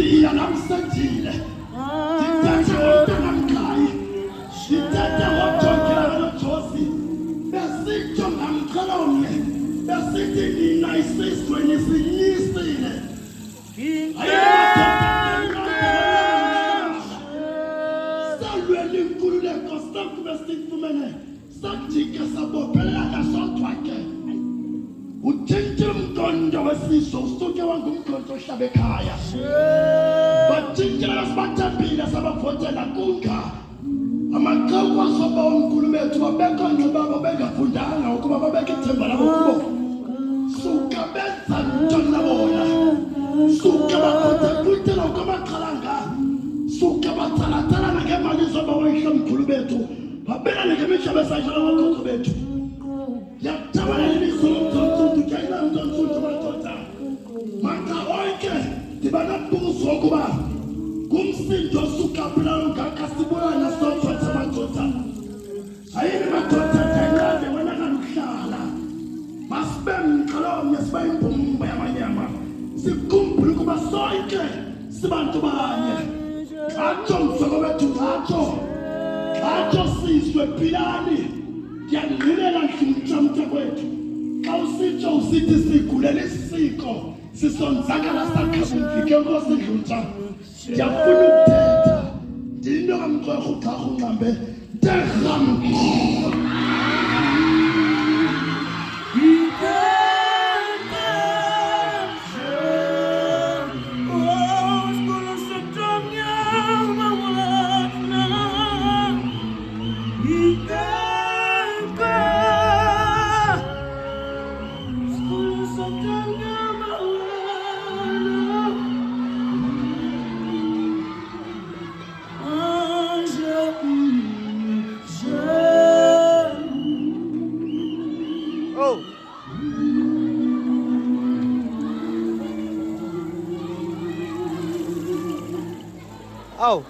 Iya namsajile. Dithatha ngomntana mkhaya. Dithatha ngomjongela noJosi. Besithi ngamqalomne. Besithi nina isizwe nisinyisile. Salweni inkululeko sakube sifumene. Sajika sabophelana sothwake. Utshintshe umqondo wesizwe usuke wangumqondo ohlaba ekhaya. Batshintshela sibathembile sabavotela kunga. Amaqhawe asoba omkhulu bethu babekho nxiba babengafundanga ukuba babeke ithemba labo kubo. Suka benza nto nabona. Suka bakhuthakhutela ukwamaqhalanga. Suka bathalathalana ngemali zoba wayihla omkhulu bethu. Babelane ngemihlaba esayidlala ngokhokho bethu. Yakuthabana leliso lomthonsundu jayina umthonsundu madoda. Maka onke ndibanambuzo wokuba kumsindo osukaphula ongakasibulala sothwetha madoda. Ayini madoda jayinade wena kaluhlala. Masibe mqalomnye siba imbumba yamanyama. Sikhumbule ukuba sonke sibantu banye. Atsho mfoko bethu atsho. Atsho sizwe philani. Yangqilela nhlumthamtha kwethu. Xa usitsho usithi sigulela isiko sisonzakala sakhabumvike enkosi ndluntsha. Ndiyafuna ukuthetha. Ndinto kamxhorho uxharho ungqambe. Nterham. Oh.